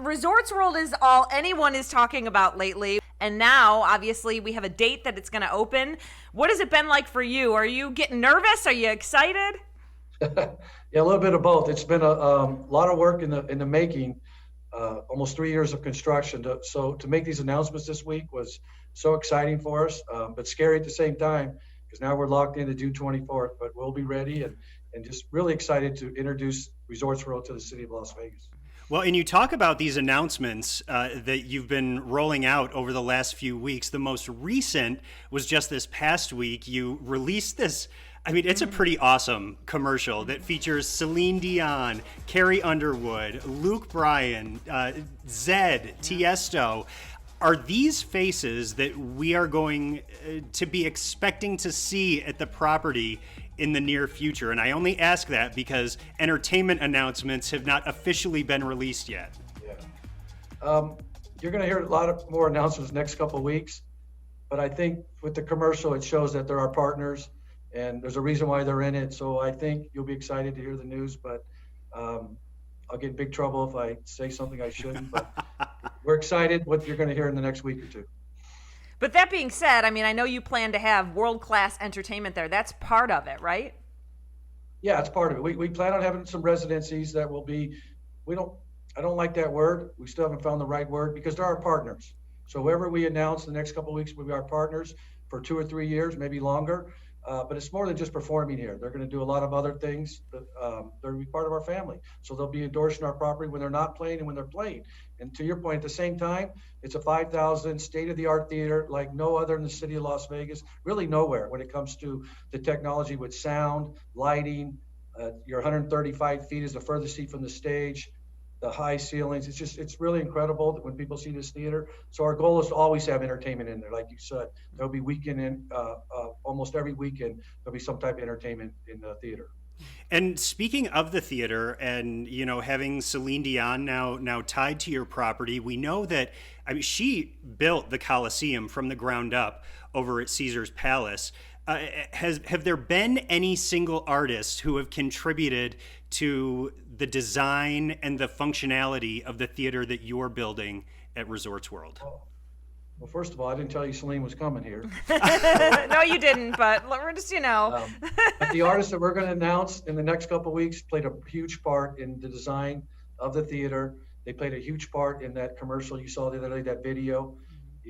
Resorts World is all anyone is talking about lately. And now, obviously, we have a date that it's going to open. What has it been like for you? Are you getting nervous? Are you excited? Yeah, a little bit of both. It's been a lot of work in the making, almost 3 years of construction. So to make these announcements this week was so exciting for us, but scary at the same time because now we're locked into June 24th. But we'll be ready and just really excited to introduce Resorts World to the city of Las Vegas. Well, and you talk about these announcements that you've been rolling out over the last few weeks. The most recent was just this past week. You released this. I mean, it's a pretty awesome commercial that features Celine Dion, Carrie Underwood, Bryan, Zedd, Tiesto. Are these faces that we are going to be expecting to see at the property in the near future? And I only ask that because entertainment announcements have not officially been released yet. Yeah. You're going to hear a lot of more announcements next couple of weeks. But I think with the commercial, it shows that they're our partners. And there's a reason why they're in it. So I think you'll be excited to hear the news, but I'll get in big trouble if I say something I shouldn't. But we're excited what you're going to hear in the next week or two. But that being said, I mean, I know you plan to have world-class entertainment there. That's part of it, right? Yeah, it's part of it. We plan on having some residencies that will be, I don't like that word. We still haven't found the right word because they're our partners. So whoever we announce the next couple of weeks will be our partners for 2 or 3 years, maybe longer. But it's more than just performing here. They're going to do a lot of other things. They're going to be part of our family. So they'll be endorsing our property when they're not playing and when they're playing. And to your point, at the same time, it's a 5,000 state-of-the-art theater like no other in the city of Las Vegas, really nowhere when it comes to the technology with sound, lighting. Your 135 feet is the furthest seat from the stage. The high ceilings, it's really incredible when people see this theater. So our goal is to always have entertainment in there. Like you said, there'll be almost every weekend, there'll be some type of entertainment in the theater. And speaking of the theater and, having Celine Dion now tied to your property, we know that, she built the Coliseum from the ground up over at Caesar's Palace. Have there been any single artists who have contributed to the design and the functionality of the theater that you're building at Resorts World? Well, first of all, I didn't tell you Celine was coming here. No, you didn't, but we're just, But the artists that we're going to announce in the next couple of weeks played a huge part in the design of the theater. They played a huge part in that commercial you saw the other day, that video.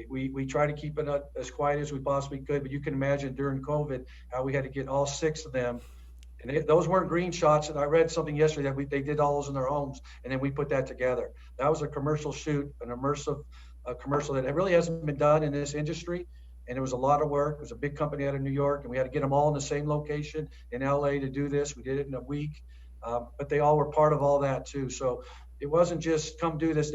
We try to keep it as quiet as we possibly could, but you can imagine during COVID how we had to get all 6 of them. And those weren't green shots. And I read something yesterday that they did all those in their homes, and then we put that together. That was a commercial shoot, an immersive commercial that really hasn't been done in this industry. And it was a lot of work. It was a big company out of New York, and we had to get them all in the same location in LA to do this. We did it in a week, but they all were part of all that too. So it wasn't just come do this.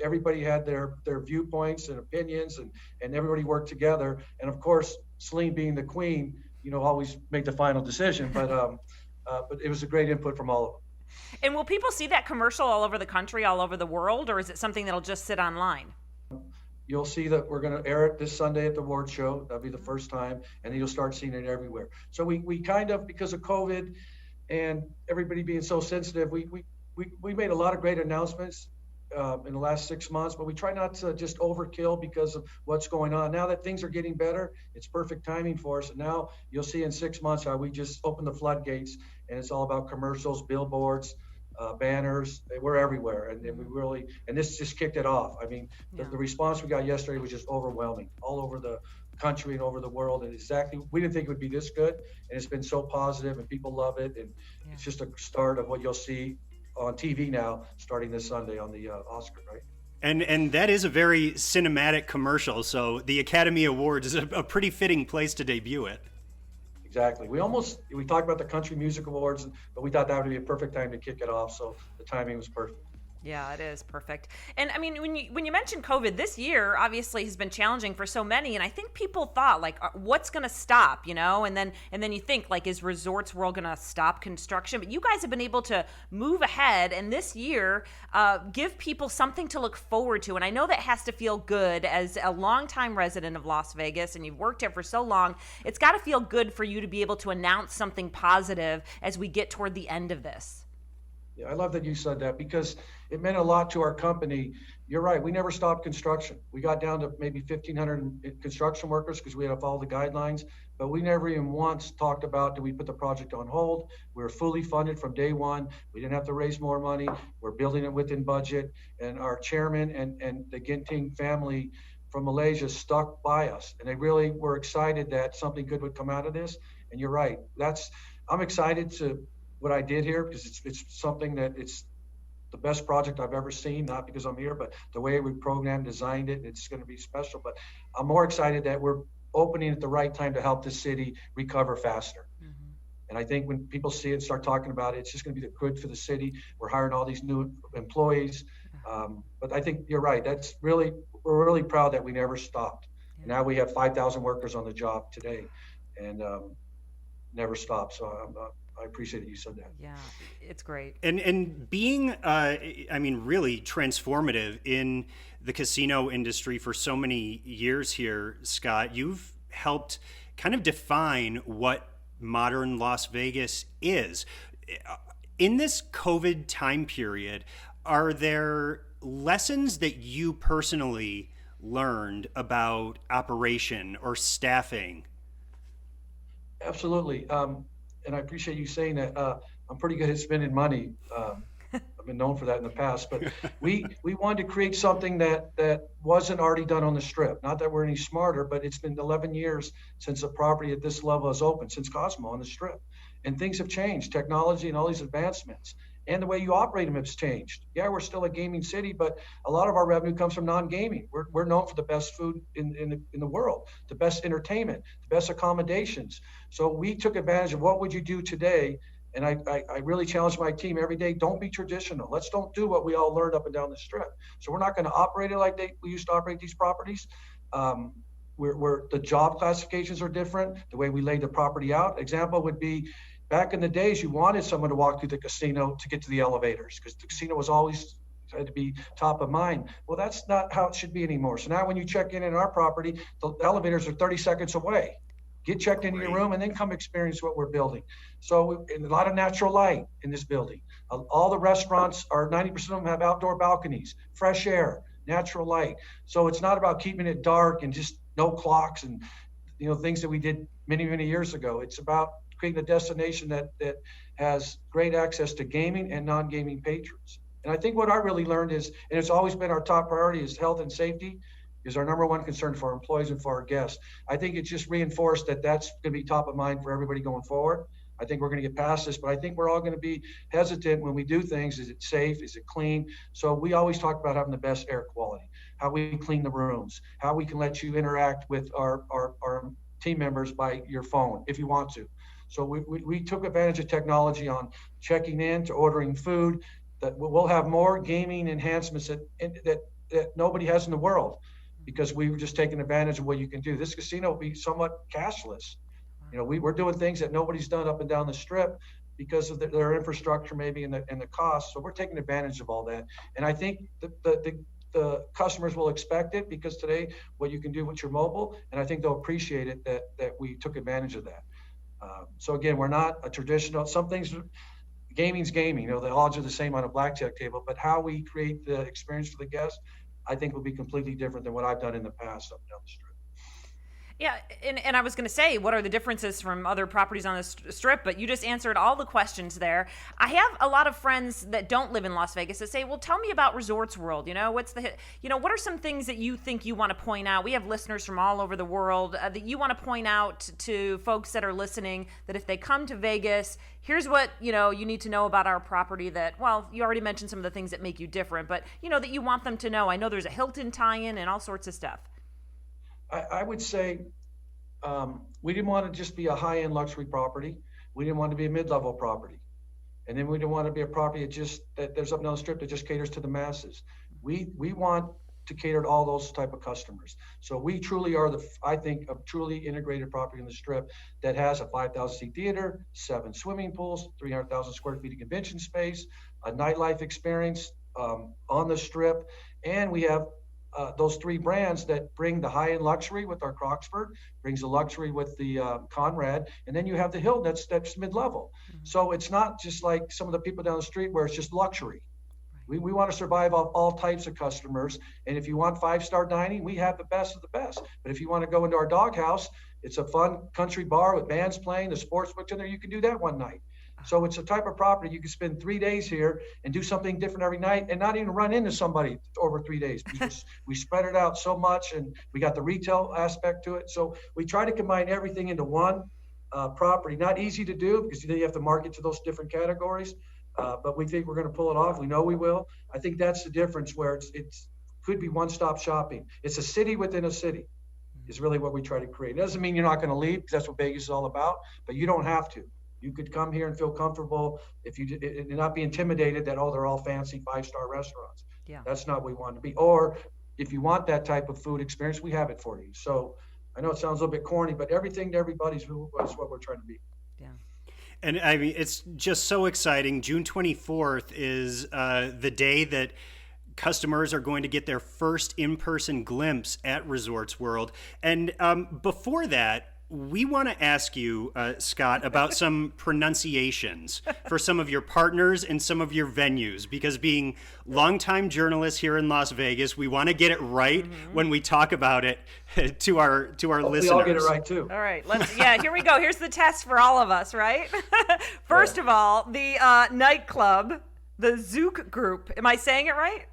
Everybody had their viewpoints and opinions, and everybody worked together. And of course, Celine being the queen, always make the final decision. But it was a great input from all of them. And will people see that commercial all over the country, all over the world, or is it something that'll just sit online? You'll see that we're going to air it this Sunday at the award show. That'll be the first time, and then you'll start seeing it everywhere. So we kind of, because of COVID and everybody being so sensitive, we made a lot of great announcements in the last 6 months, but we try not to just overkill because of what's going on. Now that things are getting better, it's perfect timing for us. And now you'll see in 6 months how we just open the floodgates, and it's all about commercials, billboards, banners. We're everywhere, and this just kicked it off. I mean, the response we got yesterday was just overwhelming, all over the country and over the world. And we didn't think it would be this good, and it's been so positive, and people love it. And it's just a start of what you'll see on TV now, starting this Sunday on the Oscar, right? And that is a very cinematic commercial, so the Academy Awards is a pretty fitting place to debut it. Exactly. We talked about the Country Music Awards, but we thought that would be a perfect time to kick it off, so the timing was perfect. Yeah, it is perfect. And I mean, when you mentioned COVID, this year obviously has been challenging for so many, and I think people thought like, what's going to stop, and then you think like, is Resorts World going to stop construction? But you guys have been able to move ahead, and this year give people something to look forward to. And I know that has to feel good as a longtime resident of Las Vegas, and you've worked here for so long. It's got to feel good for you to be able to announce something positive as we get toward the end of this. Yeah, I love that you said that because it meant a lot to our company. You're right. We never stopped construction. We got down to maybe 1,500 construction workers because we had to follow the guidelines, but we never even once talked about, did we put the project on hold? We were fully funded from day one. We didn't have to raise more money. We're building it within budget. And our chairman and the Ginting family from Malaysia stuck by us. And they really were excited that something good would come out of this. And you're right. I'm excited to what I did here because it's something that it's the best project I've ever seen, not because I'm here, but the way we programmed, designed it, it's going to be special. But I'm more excited that we're opening at the right time to help the city recover faster. Mm-hmm. And I think when people see it, start talking about it, it's just going to be good for the city. We're hiring all these new employees. But I think you're right. We're really proud that we never stopped. Yeah. Now we have 5,000 workers on the job today and never stopped. So I appreciate that you said that. Yeah, it's great. And being, really transformative in the casino industry for so many years here, Scott, you've helped kind of define what modern Las Vegas is. In this COVID time period, are there lessons that you personally learned about operation or staffing? Absolutely. And I appreciate you saying that. I'm pretty good at spending money. I've been known for that in the past, but we wanted to create something that wasn't already done on the Strip. Not that we're any smarter, but it's been 11 years since a property at this level has opened, since Cosmo on the Strip. And things have changed, technology and all these advancements. And the way you operate them has changed. Yeah, we're still a gaming city, but a lot of our revenue comes from non-gaming. We're known for the best food in the world, the best entertainment, the best accommodations. So we took advantage of what would you do today. And I really challenge my team every day, don't be traditional. Let's don't do what we all learned up and down the Strip. So we're not going to operate it like we used to operate these properties. The job classifications are different, the way we laid the property out. Example would be, back in the days, you wanted someone to walk through the casino to get to the elevators because the casino was always had to be top of mind. Well, that's not how it should be anymore. So now when you check in our property, the elevators are 30 seconds away. Get checked into your room and then come experience what we're building. So a lot of natural light in this building. All the restaurants 90% of them have outdoor balconies, fresh air, natural light. So it's not about keeping it dark and just no clocks and things that we did many, many years ago. It's about creating a destination that has great access to gaming and non-gaming patrons. And I think what I really learned is, and it's always been our top priority, is health and safety is our number one concern for our employees and for our guests. I think it's just reinforced that that's going to be top of mind for everybody going forward. I think we're going to get past this, but I think we're all going to be hesitant when we do things. Is it safe? Is it clean? So we always talk about having the best air quality, how we clean the rooms, how we can let you interact with our team members by your phone if you want to. So we took advantage of technology on checking in to ordering food. That we'll have more gaming enhancements that nobody has in the world because we were just taking advantage of what you can do. This casino will be somewhat cashless. We're doing things that nobody's done up and down the Strip because of their infrastructure maybe and the cost. So we're taking advantage of all that. And I think the customers will expect it because today what you can do with your mobile, and I think they'll appreciate it that we took advantage of that. So again, we're not a traditional, some things, gaming's gaming, the odds are the same on a blackjack table, but how we create the experience for the guests, I think will be completely different than what I've done in the past up and down the Strip. Yeah, and I was going to say, what are the differences from other properties on the Strip? But you just answered all the questions there. I have a lot of friends that don't live in Las Vegas that say, well, tell me about Resorts World. What are some things that you think you want to point out? We have listeners from all over the world that you want to point out to folks that are listening, that if they come to Vegas, here's what, you need to know about our property that, well, you already mentioned some of the things that make you different, but, that you want them to know. I know there's a Hilton tie-in and all sorts of stuff. I would say we didn't want to just be a high-end luxury property. We didn't want to be a mid-level property. And then we didn't want to be a property that there's up and down the Strip that just caters to the masses. We want to cater to all those type of customers. So we truly are I think, a truly integrated property in the Strip that has a 5,000-seat theater, 7 swimming pools, 300,000 square feet of convention space, a nightlife experience on the Strip, and we have those three brands that bring the high-end luxury with our Crocksford, brings the luxury with the Conrad, and then you have the Hilton that's mid-level. So it's not just like some of the people down the street where it's just luxury. We want to survive off all types of customers. And if you want five-star dining, we have the best of the best. But if you want to go into our doghouse, it's a fun country bar with bands playing, the sports book's in there, you can do that one night. So it's a type of property you can spend 3 days here and do something different every night and not even run into somebody over 3 days because we spread it out so much and we got the retail aspect to it. So we try to combine everything into one property. Not easy to do because you have to market to those different categories. But we think we're going to pull it off. We know we will. I think that's the difference where it's could be one-stop shopping. It's a city within a city is really what we try to create. It doesn't mean you're not going to leave because that's what Vegas is all about, but you don't have to. You could come here and feel comfortable if you and not be intimidated that, oh, they're all fancy five-star restaurants. Yeah. That's not what we want to be. Or if you want that type of food experience, we have it for you. So I know it sounds a little bit corny, but everything to everybody's what we're trying to be. Yeah. And I mean, it's just so exciting. June 24th is the day that customers are going to get their first in-person glimpse at Resorts World. And before that, we want to ask you, Scott, about some pronunciations for some of your partners and some of your venues, because being longtime journalists here in Las Vegas, we want to get it right when we talk about it to our listeners. We all get it right too. All right, here we go. Here's the test for all of us, right? First of all, the nightclub, the Zouk group. Am I saying it right?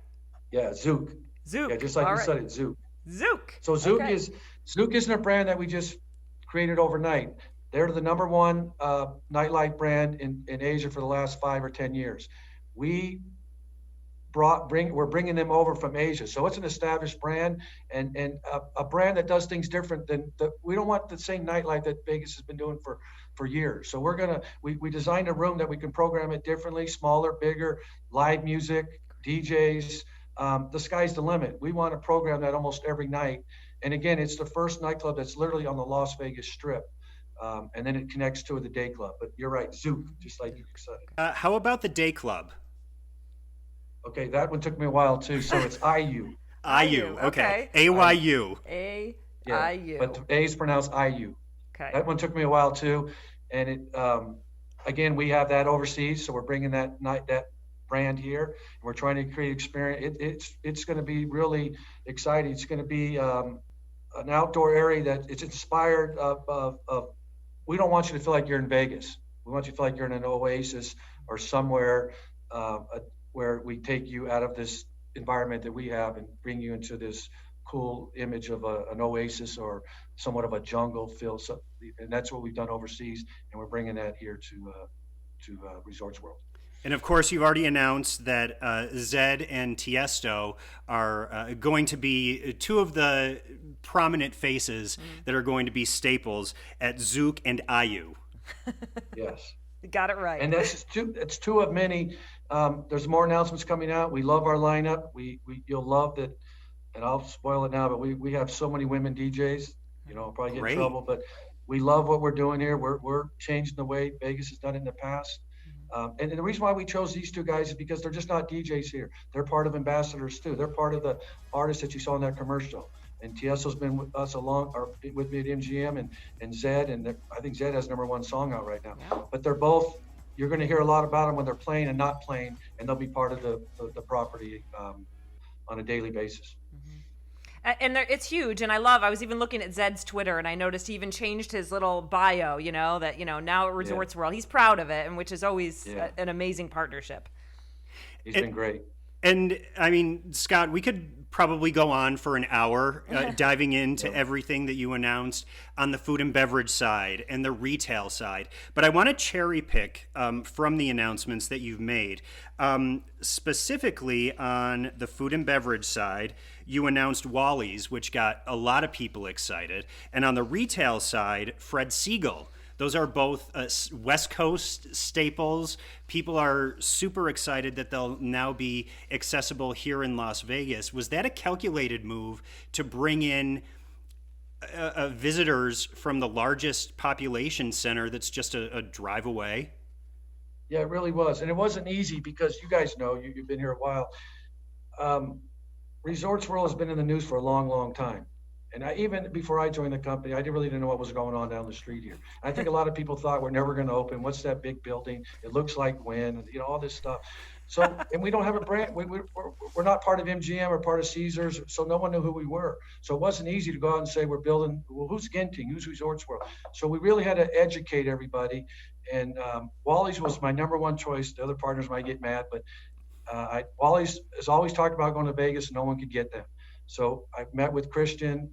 Yeah, Zouk. Zouk. Yeah, just like you said it, Zouk. Zouk. So Zouk isn't a brand that we just created overnight. They're the number one nightlife brand in Asia for the last 5 or 10 years. We're bringing them over from Asia. So it's an established brand and a brand that does things different than we don't want the same nightlife that Vegas has been doing for years. So we designed a room that we can program it differently, smaller, bigger, live music, DJs. The sky's the limit. We want to program that almost every night. And again, it's the first nightclub that's literally on the Las Vegas Strip. And then it connects to the day club. But you're right, Zouk, just like you said. How about the day club? Okay, that one took me a while too. So it's IU. IU, okay. AYU. AIU. But A is pronounced IU. Okay. That one took me a while too. And it again, we have that overseas. So we're bringing that brand here. And we're trying to create experience. It's going to be really exciting. It's going to be an outdoor area that it's inspired of we don't want you to feel like you're in Vegas. We want you to feel like you're in an oasis or somewhere where we take you out of this environment that we have and bring you into this cool image of an oasis or somewhat of a jungle feel. So, and that's what we've done overseas, and we're bringing that here to Resorts World. And of course, you've already announced that Zedd and Tiesto are going to be two of the prominent faces that are going to be staples at Zouk and IU. Yes. You got it right. And that's it's two of many. There's more announcements coming out. We love our lineup. You'll love that, and I'll spoil it now, but we have so many women DJs, I'll probably get in trouble, but we love what we're doing here. We're changing the way Vegas has done it in the past. And the reason why we chose these two guys is because they're just not DJs here. They're part of ambassadors too. They're part of the artists that you saw in that commercial. And Tiesto's been with us with me at MGM and Zedd, and I think Zedd has #1 song out right now. Yeah. But you're going to hear a lot about them when they're playing and not playing, and they'll be part of the property on a daily basis. And it's huge, and I was even looking at Zedd's Twitter, and I noticed he even changed his little bio, that, now at Resorts World. He's proud of it, and which is always an amazing partnership. He's been great. And, I mean, Scott, we could probably go on for an hour diving into everything that you announced on the food and beverage side and the retail side. But I want to cherry pick from the announcements that you've made. Specifically on the food and beverage side, you announced Wally's, which got a lot of people excited. And on the retail side, Fred Segal. Those are both West Coast staples. People are super excited that they'll now be accessible here in Las Vegas. Was that a calculated move to bring in visitors from the largest population center that's just a drive away? Yeah, it really was. And it wasn't easy because you guys know, you've been here a while. Resorts World has been in the news for a long, long time. And even before I joined the company, I really didn't know what was going on down the street here. I think a lot of people thought we're never going to open. What's that big building? It looks like when, all this stuff. So, and we don't have a brand. We're not part of MGM or part of Caesars, so no one knew who we were. So it wasn't easy to go out and say we're building. Well, who's Genting? Who's Resorts World? So we really had to educate everybody. And Wally's was my number one choice. The other partners might get mad, but Wally's has always talked about going to Vegas, and no one could get them. So I met with Christian,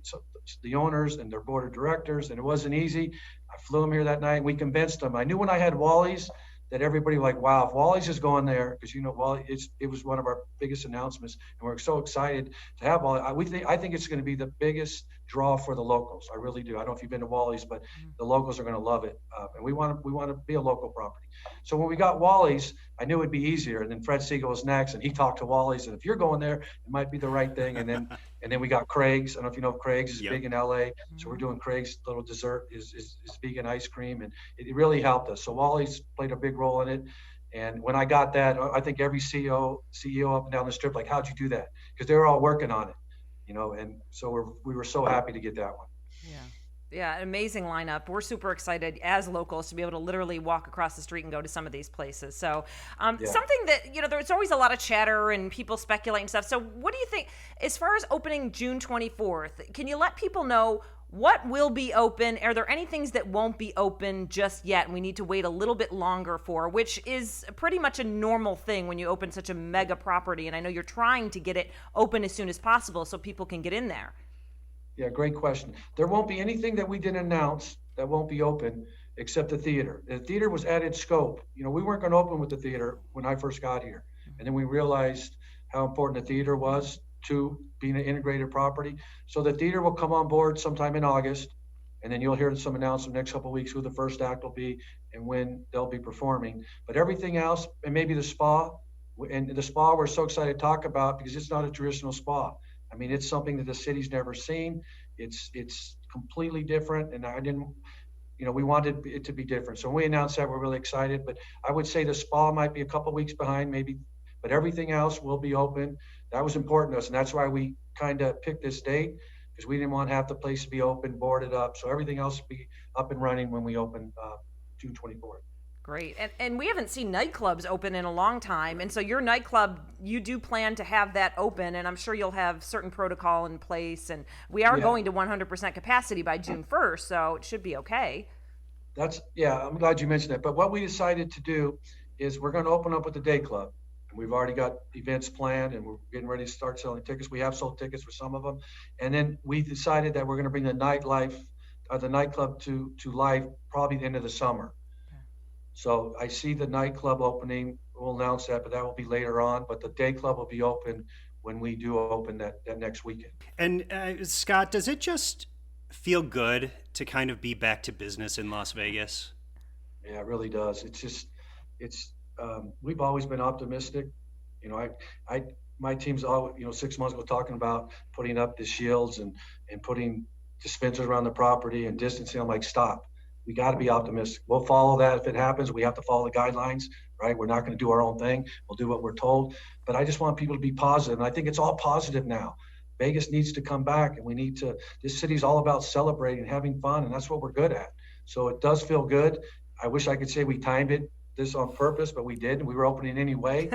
the owners and their board of directors, and it wasn't easy. I flew them here that night, and we convinced them. I knew when I had Wally's that everybody was like, wow, if Wally's is going there, because Wally, it was one of our biggest announcements, and we're so excited to have Wally. I think it's going to be the biggest draw for the locals. I really do. I don't know if you've been to Wally's, but the locals are going to love it, and we want to be a local property. So when we got Wally's, I knew it'd be easier. And then Fred Siegel was next, and he talked to Wally's, and if you're going there, it might be the right thing. And then we got Craig's. I don't know if you know Craig's is big in LA, so we're doing Craig's little dessert is vegan ice cream, and it really helped us. So Wally's played a big role in it. And when I got that, I think every CEO up and down the strip, like, how'd you do that? Because they were all working on it, and so we were so happy to get that one. Yeah, an amazing lineup. We're super excited as locals to be able to literally walk across the street and go to some of these places. So something that, there's always a lot of chatter and people speculating stuff. So what do you think, as far as opening June 24th, can you let people know what will be open? Are there any things that won't be open just yet and we need to wait a little bit longer for, which is pretty much a normal thing when you open such a mega property? And I know you're trying to get it open as soon as possible so people can get in there. Yeah, great question. There won't be anything that we didn't announce that won't be open except the theater. The theater was added scope. We weren't going to open with the theater when I first got here. And then we realized how important the theater was to being an integrated property. So the theater will come on board sometime in August, and then you'll hear some announcement next couple of weeks who the first act will be and when they'll be performing. But everything else, and maybe the spa, and the spa we're so excited to talk about because it's not a traditional spa. I mean, it's something that the city's never seen. It's completely different, and we wanted it to be different. So when we announced that, we're really excited. But I would say the spa might be a couple of weeks behind, maybe, but everything else will be open. That was important to us, and that's why we kind of picked this date, because we didn't want half the place to be open, boarded up. So everything else will be up and running when we open June 24th. Great. And we haven't seen nightclubs open in a long time. And so your nightclub, you do plan to have that open, and I'm sure you'll have certain protocol in place. And we are going to 100% capacity by June 1st, so it should be okay. I'm glad you mentioned that. But what we decided to do is we're going to open up with the day club. And we've already got events planned, and we're getting ready to start selling tickets. We have sold tickets for some of them. And then we decided that we're going to bring the nightclub to life probably the end of the summer. So I see the nightclub opening. We'll announce that, but that will be later on. But the day club will be open when we do open that next weekend. And Scott, does it just feel good to kind of be back to business in Las Vegas? Yeah, it really does. We've always been optimistic. My team's always, 6 months ago talking about putting up the shields and putting dispensers around the property and distancing. I'm like, stop. We got to be optimistic. We'll follow that. If it happens, we have to follow the guidelines, right? We're not going to do our own thing. We'll do what we're told. But I just want people to be positive. And I think it's all positive now. Vegas needs to come back, and this city's all about celebrating, having fun, and that's what we're good at. So it does feel good. I wish I could say we timed this on purpose, but we didn't. We were opening anyway.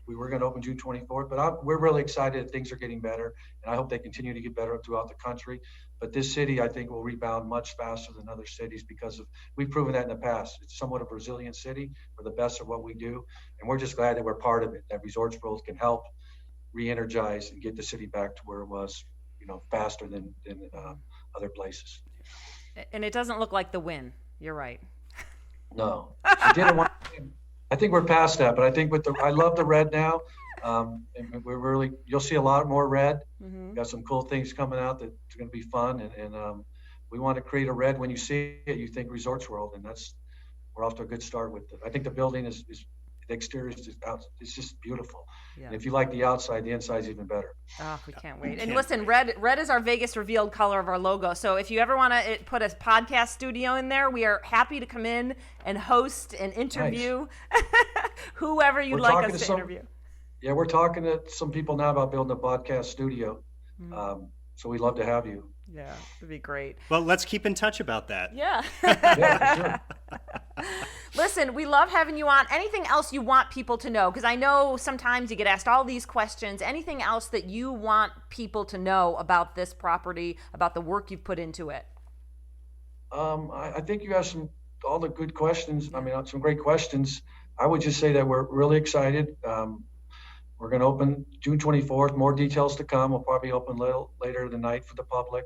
We were going to open June 24th, but we're really excited that things are getting better, and I hope they continue to get better throughout the country. But this city, I think, will rebound much faster than other cities because we've proven that in the past. It's somewhat of a resilient city. We're the best at what we do, and we're just glad that we're part of it, that Resorts World can help re-energize and get the city back to where it was, faster than other places. And it doesn't look like the win. You're right. No, she didn't want. I think we're past that, but I think I love the red now. And you'll see a lot more red. Mm-hmm. We've got some cool things coming out that's going to be fun, and we want to create a red. When you see it, you think Resorts World, and we're off to a good start with it. I think the building is the exterior is just out. It's just beautiful. Yeah. And if you like the outside, the inside's even better. Oh, we can't wait. And listen, red is our Vegas revealed color of our logo. So if you ever want to put a podcast studio in there, we are happy to come in and host and interview whoever you'd like us to interview. Yeah, we're talking to some people now about building a podcast studio. So we'd love to have you. Yeah, it'd be great. Well, let's keep in touch about that. Yeah. Yeah, for sure. Listen, we love having you on. Anything else you want people to know? Because I know sometimes you get asked all these questions. Anything else that you want people to know about this property, about the work you've put into it? I think you have all the good questions. I mean, some great questions. I would just say that we're really excited. We're going to open June 24th. More details to come. We'll probably open a little later in the night for the public,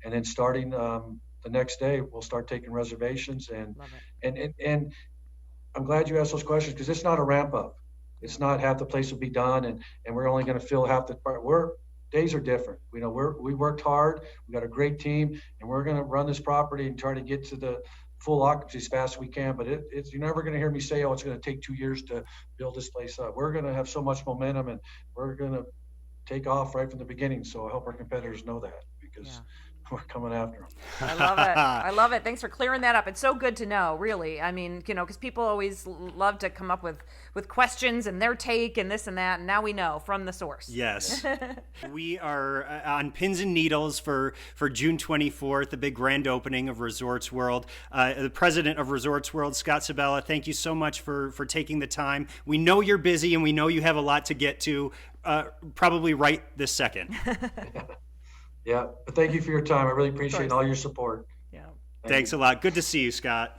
and then starting the next day, we'll start taking reservations. And I'm glad you asked those questions, because it's not a ramp up. It's not half the place will be done, and we're only going to fill half the part. Days are different. We worked hard. We got a great team, and we're going to run this property and try to get to the full occupancy as fast as we can. But you're never going to hear me say, oh, it's going to take 2 years to build this place up. We're going to have so much momentum, and we're going to take off right from the beginning. So I hope our competitors know that, because we're coming after them. I love it. I love it. Thanks for clearing that up. It's so good to know, really. I mean, because people always love to come up with questions and their take and this and that. And now we know from the source. Yes. We are on pins and needles for June 24th, the big grand opening of Resorts World. The president of Resorts World, Scott Sibella, thank you so much for taking the time. We know you're busy, and we know you have a lot to get to, probably right this second. Yeah, but thank you for your time. I really appreciate all your support. Yeah. Thanks a lot. Good to see you, Scott.